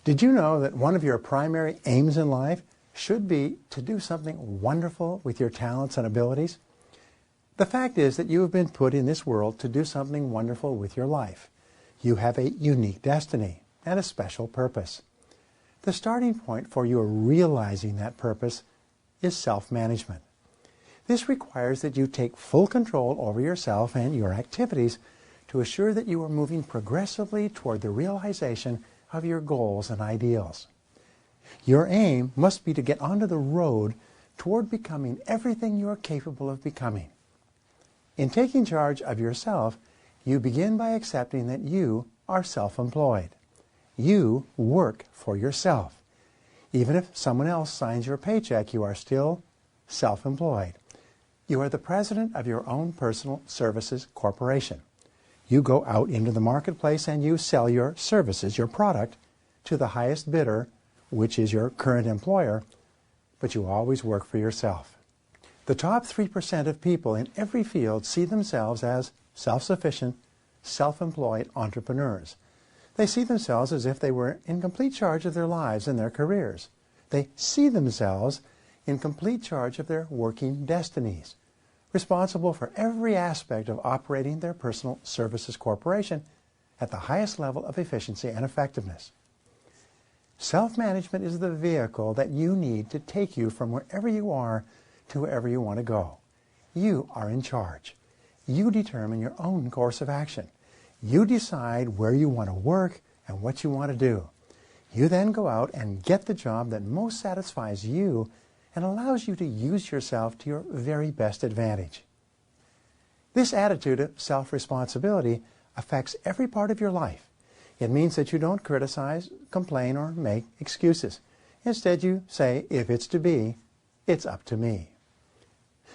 Did you know that one of your primary aims in life should be to do something wonderful with your talents and abilities? The fact is that you have been put in this world to do something wonderful with your life. You have a unique destiny and a special purpose. The starting point for you realizing that purpose is self-management. This requires that you take full control over yourself and your activities to assure that you are moving progressively toward the realization of your goals and ideals. Your aim must be to get onto the road toward becoming everything you are capable of becoming. In taking charge of yourself, you begin by accepting that you are self-employed. You work for yourself. Even if someone else signs your paycheck, you are still self-employed. You are the president of your own personal services corporation. You go out into the marketplace and you sell your services, your product, to the highest bidder, which is your current employer, but you always work for yourself. The top 3% of people in every field see themselves as self-sufficient, self-employed entrepreneurs. They see themselves as if they were in complete charge of their lives and their careers. They see themselves in complete charge of their working destinies, responsible for every aspect of operating their personal services corporation at the highest level of efficiency and effectiveness. Self-management is the vehicle that you need to take you from wherever you are to wherever you want to go. You are in charge. You determine your own course of action. You decide where you want to work and what you want to do. You then go out and get the job that most satisfies you and allows you to use yourself to your very best advantage. This attitude of self-responsibility affects every part of your life. It means that you don't criticize, complain, or make excuses. Instead, you say, if it's to be, it's up to me.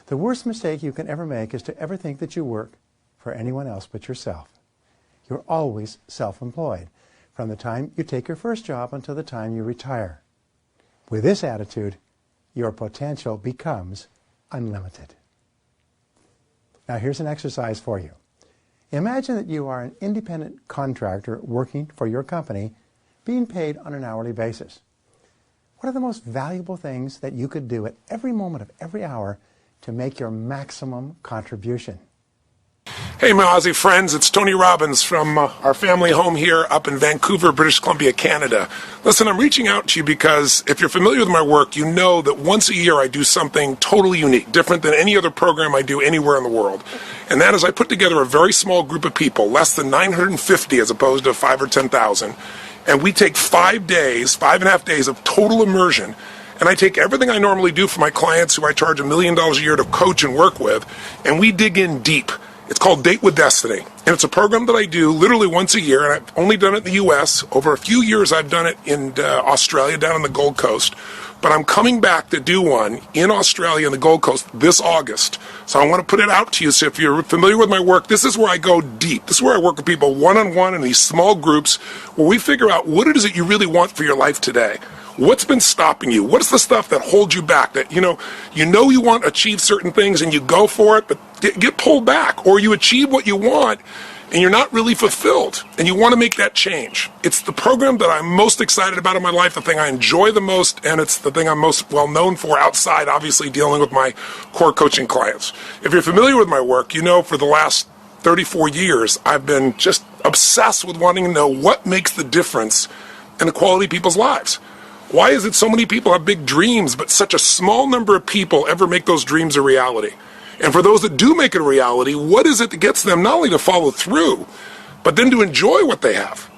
The worst mistake you can ever make is to ever think that you work for anyone else but yourself. You're always self-employed, from the time you take your first job until the time you retire. With this attitude, your potential becomes unlimited. Now here's an exercise for you. Imagine that you are an independent contractor working for your company, being paid on an hourly basis. What are the most valuable things that you could do at every moment of every hour to make your maximum contribution? Hey, my Aussie friends, it's Tony Robbins from our family home here up in Vancouver, British Columbia, Canada. Listen, I'm reaching out to you because if you're familiar with my work, you know that once a year I do something totally unique, different than any other program I do anywhere in the world. And that is I put together a very small group of people, less than 950 as opposed to 5,000 or 10,000, and we take 5 days, 5.5 days of total immersion. And I take everything I normally do for my clients who I charge $1 million a year to coach and work with, and we dig in deep. It's called Date with Destiny, and it's a program that I do literally once a year, and I've only done it in the U.S. Over a few years, I've done it in Australia, down on the Gold Coast, but I'm coming back to do one in Australia and the Gold Coast this August. So I want to put it out to you, so if you're familiar with my work, this is where I go deep. This is where I work with people one-on-one in these small groups where we figure out what it is that you really want for your life today. What's been stopping you? What's the stuff that holds you back? That you know you want to achieve certain things and you go for it, but get pulled back, or you achieve what you want and you're not really fulfilled and you want to make that change. It's the program that I'm most excited about in my life, the thing I enjoy the most, and it's the thing I'm most well known for outside, obviously, dealing with my core coaching clients. If you're familiar with my work, you know for the last 34 years, I've been just obsessed with wanting to know what makes the difference in the quality of people's lives. Why is it so many people have big dreams, but such a small number of people ever make those dreams a reality? And for those that do make it a reality, what is it that gets them not only to follow through, but then to enjoy what they have?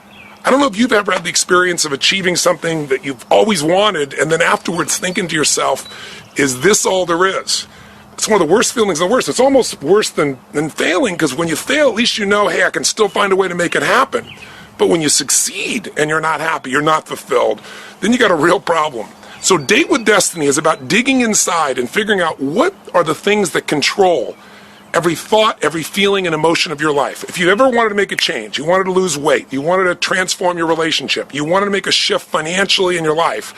I don't know if you've ever had the experience of achieving something that you've always wanted, and then afterwards thinking to yourself, is this all there is? It's one of the worst feelings in the worst. It's almost worse than failing, because when you fail, at least you know, hey, I can still find a way to make it happen. But when you succeed and you're not happy, you're not fulfilled, then you got a real problem. So Date with Destiny is about digging inside and figuring out what are the things that control every thought, every feeling and emotion of your life. If you ever wanted to make a change, you wanted to lose weight, you wanted to transform your relationship, you wanted to make a shift financially in your life,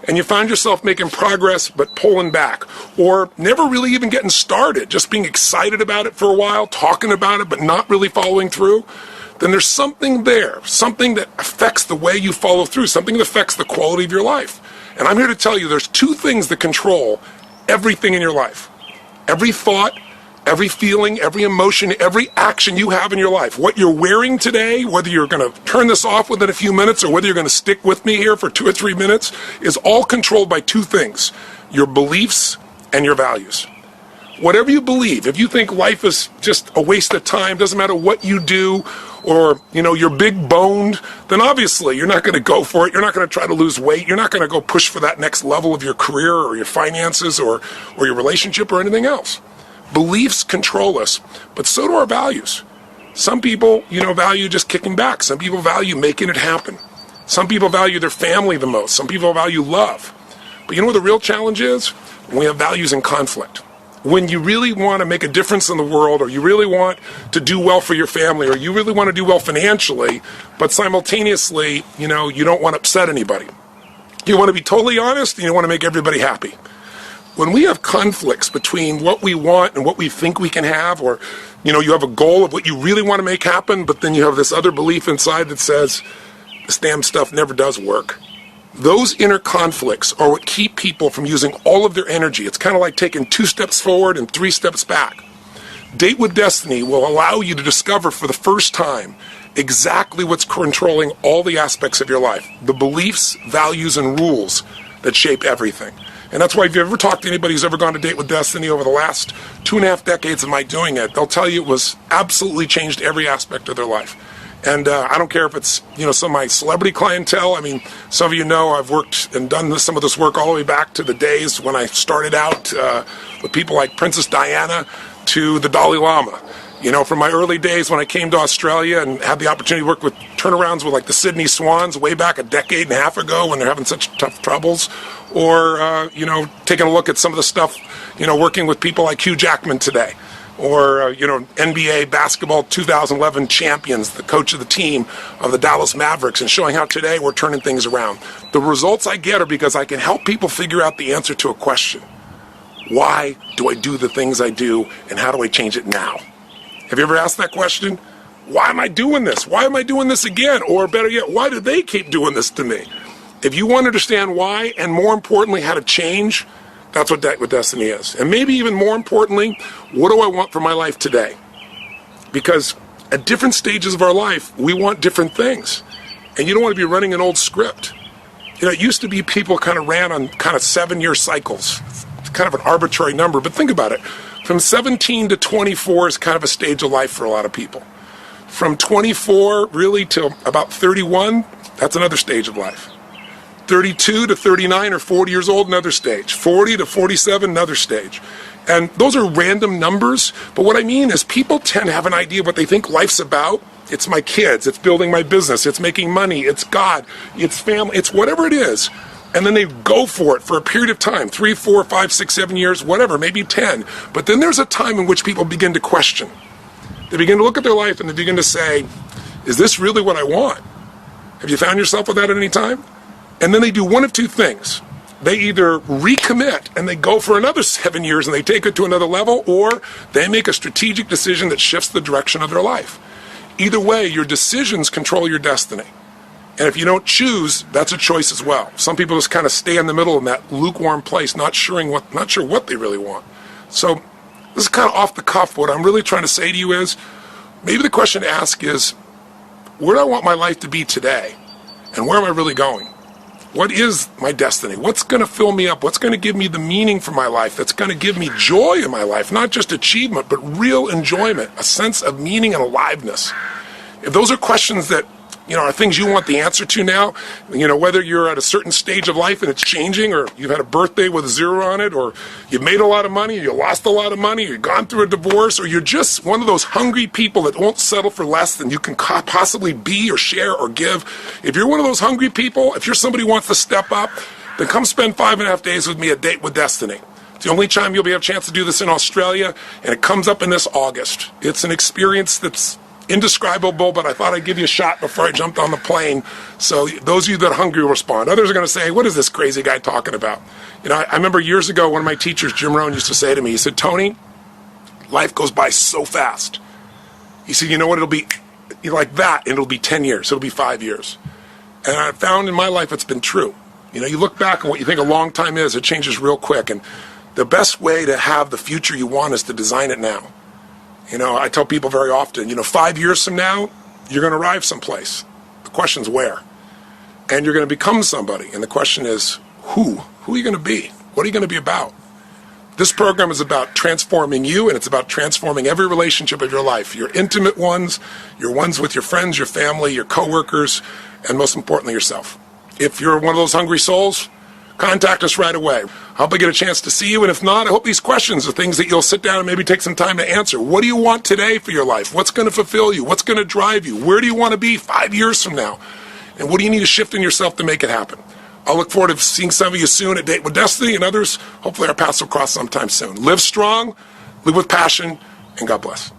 and you find yourself making progress but pulling back, or never really even getting started, just being excited about it for a while, talking about it but not really following through, then there's something there, something that affects the way you follow through, something that affects the quality of your life. And I'm here to tell you there's two things that control everything in your life. Every thought, every feeling, every emotion, every action you have in your life. What you're wearing today, whether you're going to turn this off within a few minutes or whether you're going to stick with me here for 2 or 3 minutes, is all controlled by two things: your beliefs and your values. Whatever you believe, if you think life is just a waste of time, doesn't matter what you do, or you're big boned, then obviously you're not going to go for it. You're not going to try to lose weight. You're not going to go push for that next level of your career or your finances or your relationship or anything else. Beliefs control us, but so do our values. Some people, value just kicking back. Some people value making it happen. Some people value their family the most. Some people value love. But you know what the real challenge is? When we have values in conflict. When you really want to make a difference in the world, or you really want to do well for your family, or you really want to do well financially, but simultaneously, you don't want to upset anybody. You want to be totally honest, and you want to make everybody happy. When we have conflicts between what we want and what we think we can have, or, you have a goal of what you really want to make happen, but then you have this other belief inside that says, this damn stuff never does work. Those inner conflicts are what keep people from using all of their energy. It's kind of like taking 2 steps forward and 3 steps back. Date with Destiny will allow you to discover for the first time exactly what's controlling all the aspects of your life. The beliefs, values, and rules that shape everything. And that's why if you ever talked to anybody who's ever gone to Date with Destiny over the last 2.5 decades of my doing it, they'll tell you it was absolutely changed every aspect of their life. And I don't care if it's, some of my celebrity clientele. I mean, some of you know I've worked and done some of this work all the way back to the days when I started out with people like Princess Diana to the Dalai Lama. From my early days when I came to Australia and had the opportunity to work with turnarounds with like the Sydney Swans way back a decade and a half ago when they're having such tough troubles, or, taking a look at some of the stuff, working with people like Hugh Jackman today. Or, NBA basketball 2011 champions, the coach of the team of the Dallas Mavericks, and showing how today we're turning things around. The results I get are because I can help people figure out the answer to a question. Why do I do the things I do, and how do I change it now? Have you ever asked that question? Why am I doing this? Why am I doing this again? Or better yet, why do they keep doing this to me? If you want to understand why, and more importantly, how to change, that's what Date with Destiny is. And maybe even more importantly, what do I want for my life today? Because at different stages of our life, we want different things. And you don't want to be running an old script. It used to be people kind of ran on kind of 7-year cycles. It's kind of an arbitrary number, but think about it. From 17 to 24 is kind of a stage of life for a lot of people. From 24 really to about 31, that's another stage of life. 32 to 39 or 40 years old, another stage. 40 to 47, another stage. And those are random numbers, but what I mean is people tend to have an idea of what they think life's about. It's my kids, it's building my business, it's making money, it's God, it's family, it's whatever it is. And then they go for it for a period of time, 3, 4, 5, 6, 7 years, whatever, maybe 10. But then there's a time in which people begin to question. They begin to look at their life and they begin to say, is this really what I want? Have you found yourself with that at any time? And then they do one of two things. They either recommit and they go for another 7 years and they take it to another level, or they make a strategic decision that shifts the direction of their life. Either way, your decisions control your destiny. And if you don't choose, that's a choice as well. Some people just kind of stay in the middle in that lukewarm place, not sure what they really want. So this is kind of off the cuff. What I'm really trying to say to you is, maybe the question to ask is, where do I want my life to be today? And where am I really going? What is my destiny? What's going to fill me up? What's going to give me the meaning for my life? That's going to give me joy in my life, not just achievement, but real enjoyment, a sense of meaning and aliveness. If those are questions that, are things you want the answer to now, whether you're at a certain stage of life and it's changing, or you've had a birthday with a 0 on it, or you've made a lot of money, or you lost a lot of money, or you've gone through a divorce, or you're just one of those hungry people that won't settle for less than you can possibly be or share or give. If you're one of those hungry people, if you're somebody who wants to step up, then come spend 5.5 days with me at Date with Destiny. It's the only time you'll have a chance to do this in Australia, and it comes up in this August. It's an experience that's indescribable, but I thought I'd give you a shot before I jumped on the plane. So those of you that are hungry will respond. Others are going to say, what is this crazy guy talking about? I remember years ago, one of my teachers, Jim Rohn, used to say to me, he said, Tony, life goes by so fast. He said, you know what it'll be? like that, and it'll be 10 years, it'll be 5 years. And I found in my life it's been true. You know, you look back on what you think a long time is, it changes real quick. And the best way to have the future you want is to design it now. You know, I tell people very often, 5 years from now, you're going to arrive someplace. The question's where. And you're going to become somebody. And the question is, who? Who are you going to be? What are you going to be about? This program is about transforming you, and it's about transforming every relationship of your life. Your intimate ones, your ones with your friends, your family, your coworkers, and most importantly, yourself. If you're one of those hungry souls, contact us right away. I hope I get a chance to see you, and if not, I hope these questions are things that you'll sit down and maybe take some time to answer. What do you want today for your life? What's going to fulfill you? What's going to drive you? Where do you want to be 5 years from now? And what do you need to shift in yourself to make it happen? I'll look forward to seeing some of you soon at Date with Destiny, and others, hopefully our paths will cross sometime soon. Live strong, live with passion, and God bless.